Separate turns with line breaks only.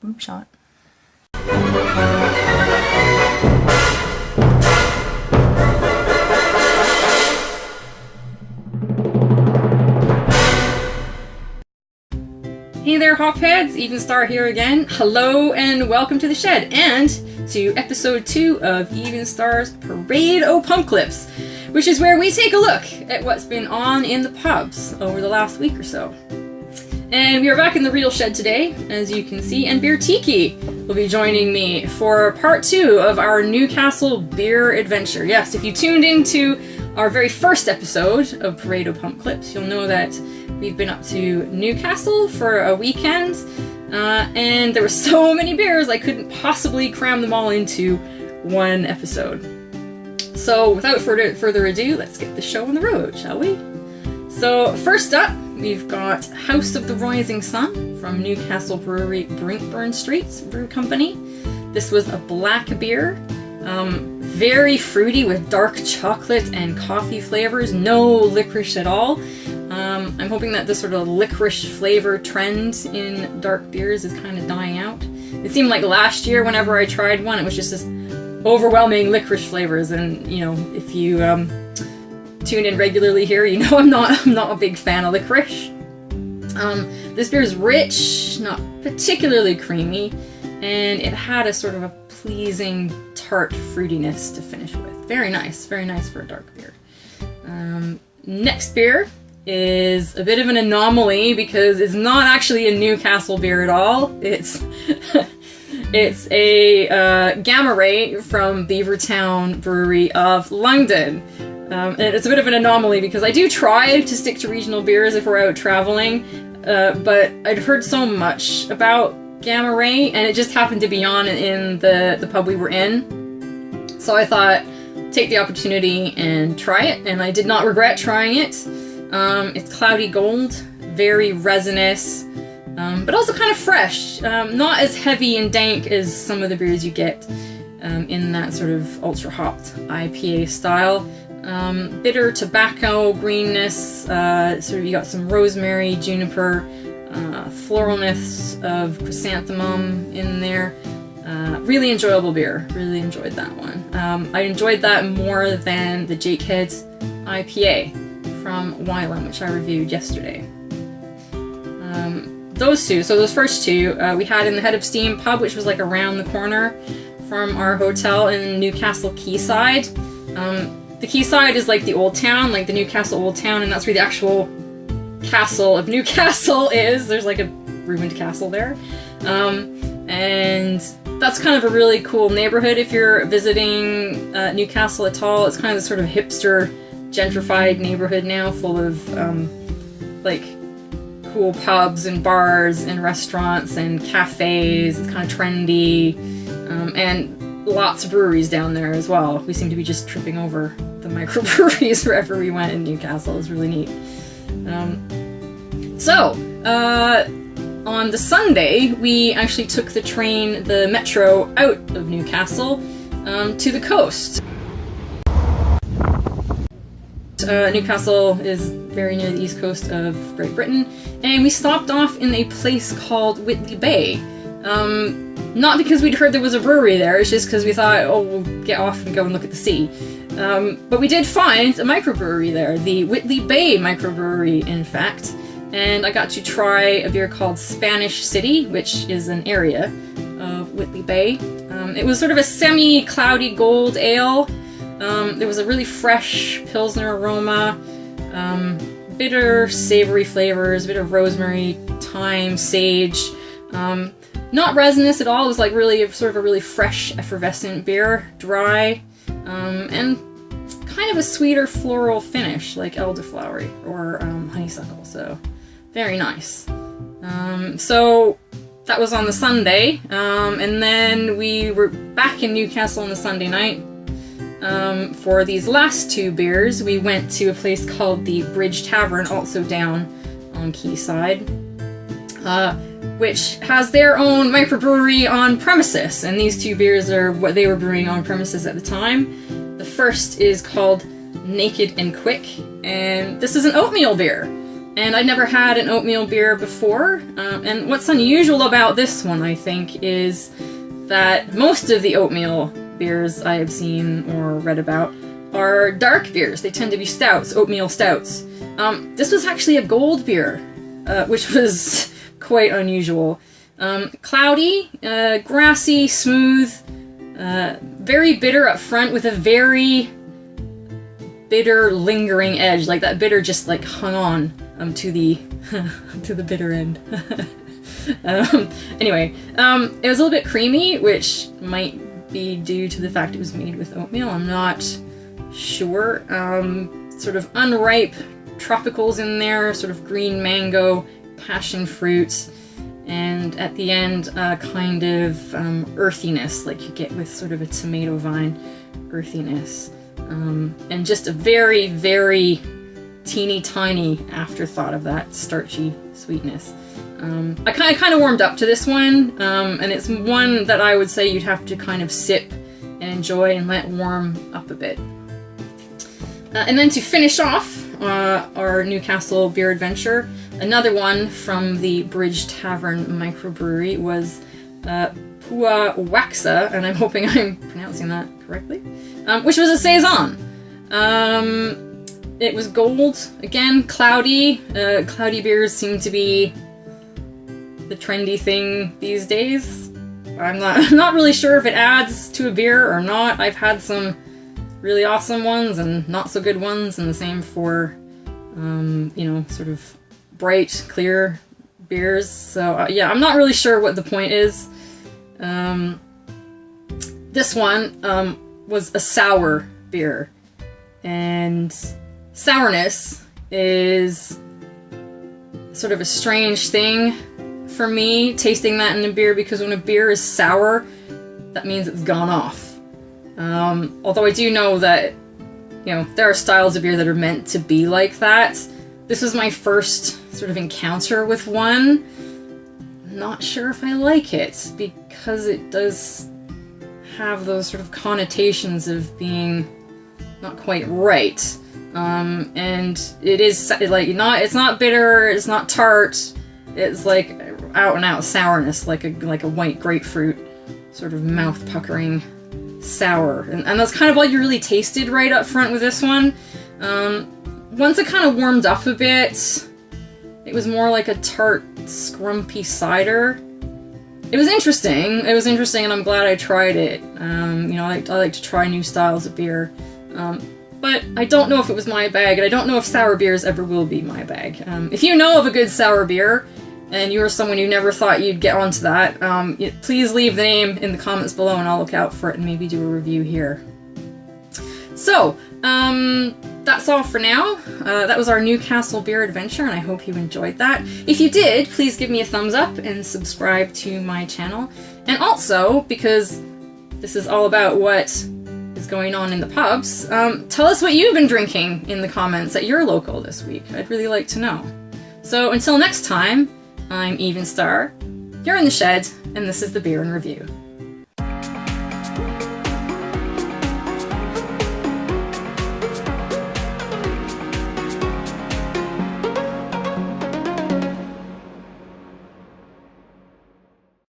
boob shot. Hey there, hopheads! Even Star here again. Hello and welcome to the shed and to episode 2 of Even Star's Parade o' Pump Clips, which is where we take a look at what's been on in the pubs over the last week or so. And we are back in the real shed today, as you can see, and Beer Tiki will be joining me for part 2 of our Newcastle beer adventure. Yes, if you tuned into our very first episode of Parade o' Pump Clips, you'll know that we've been up to Newcastle for a weekend, and there were so many beers I couldn't possibly cram them all into one episode. So without further ado, let's get the show on the road, shall we? So first up, we've got House of the Rising Sun from Newcastle Brewery Brinkburn Street Brew Company. This was a black beer, very fruity with dark chocolate and coffee flavors, no licorice at all. I'm hoping that this sort of licorice flavor trend in dark beers is kind of dying out. It seemed like last year whenever I tried one, it was just this overwhelming licorice flavors, and you know, if you tune in regularly here, you know I'm not a big fan of licorice. This beer is rich, not particularly creamy, and it had a sort of a pleasing tart fruitiness to finish with. Very nice for a dark beer. Next beer is a bit of an anomaly because it's not actually a Newcastle beer at all. It's a Gamma Ray from Beavertown Brewery of London. And it's a bit of an anomaly because I do try to stick to regional beers if we're out traveling, but I'd heard so much about Gamma Ray and it just happened to be on in the pub we were in. So I thought, take the opportunity and try it, and I did not regret trying it. It's cloudy gold, very resinous, but also kind of fresh. Not as heavy and dank as some of the beers you get in that sort of ultra hopped IPA style. Bitter tobacco greenness, sort of you got some rosemary, juniper, floralness of chrysanthemum in there. Really enjoyable beer. Really enjoyed that one. I enjoyed that more than the Jakehead IPA from Wylam, which I reviewed yesterday. Those two, so those first two, we had in the Head of Steam pub, which was like around the corner from our hotel in Newcastle Quayside. The Quayside is like the old town, like the Newcastle Old Town, and that's where the actual castle of Newcastle is. There's like a ruined castle there. And that's kind of a really cool neighborhood if you're visiting Newcastle at all. It's kind of the sort of hipster, gentrified neighborhood now, full of like cool pubs and bars and restaurants and cafes. It's kind of trendy, and lots of breweries down there as well. We seem to be just tripping over the microbreweries wherever we went in Newcastle. It was really neat. On the Sunday, we actually took the metro out of Newcastle to the coast. Newcastle is very near the east coast of Great Britain, and we stopped off in a place called Whitley Bay. Not because we'd heard there was a brewery there, it's just because we thought, oh, we'll get off and go and look at the sea. But we did find a microbrewery there, the Whitley Bay microbrewery, in fact. And I got to try a beer called Spanish City, which is an area of Whitley Bay. It was sort of a semi-cloudy gold ale. There was a really fresh Pilsner aroma, bitter, savory flavors, a bit of rosemary, thyme, sage. Not resinous at all. It was like really sort of a really fresh, effervescent beer, dry, and kind of a sweeter floral finish, like elderflowery or honeysuckle. So very nice. So that was on the Sunday, and then we were back in Newcastle on the Sunday night. For these last two beers, we went to a place called the Bridge Tavern, also down on Quayside, which has their own microbrewery on premises, and these two beers are what they were brewing on premises at the time. The first is called Naked and Quick, and this is an oatmeal beer. And I'd never had an oatmeal beer before. And what's unusual about this one, I think, is that most of the oatmeal beers I have seen or read about are dark beers. They tend to be stouts, oatmeal stouts. This was actually a gold beer, which was quite unusual. Cloudy, grassy, smooth, very bitter up front with a very bitter lingering edge. Like that bitter just like hung on to the to the bitter end. Anyway, it was a little bit creamy, which might be due to the fact it was made with oatmeal. I'm not sure. Sort of unripe tropicals in there, sort of green mango, passion fruit, and at the end, kind of earthiness, like you get with sort of a tomato vine earthiness. And just a very, very teeny tiny afterthought of that starchy sweetness. I kind of warmed up to this one, and it's one that I would say you'd have to kind of sip and enjoy and let warm up a bit. And then to finish off our Newcastle beer adventure, another one from the Bridge Tavern microbrewery was Pua Waxa, and I'm hoping I'm pronouncing that correctly, which was a saison. It was gold, again, cloudy. Cloudy beers seem to be the trendy thing these days. I'm not really sure if it adds to a beer or not. I've had some really awesome ones and not so good ones, and the same for, you know, sort of bright, clear beers. So yeah, I'm not really sure what the point is. This one was a sour beer, and sourness is sort of a strange thing for me, tasting that in a beer, because when a beer is sour, that means it's gone off. Although I do know that, you know, there are styles of beer that are meant to be like that. This was my first sort of encounter with one. Not sure if I like it, because it does have those sort of connotations of being not quite right. And it is like it's not bitter, it's not tart, it's like out and out sourness, like a white grapefruit, sort of mouth puckering sour. And that's kind of all you really tasted right up front with this one. Once it kind of warmed up a bit, it was more like a tart, scrumpy cider. It was interesting, and I'm glad I tried it. You know, I like to try new styles of beer. But I don't know if it was my bag, and I don't know if sour beers ever will be my bag. If you know of a good sour beer, and you're someone who never thought you'd get onto that, please leave the name in the comments below, and I'll look out for it and maybe do a review here. So, that's all for now. That was our Newcastle beer adventure, and I hope you enjoyed that. If you did, please give me a thumbs up and subscribe to my channel. And also, because this is all about what is going on in the pubs, tell us what you've been drinking in the comments at your local this week. I'd really like to know. So until next time, I'm Even Star, you're in the shed, and this is the Beer and Review.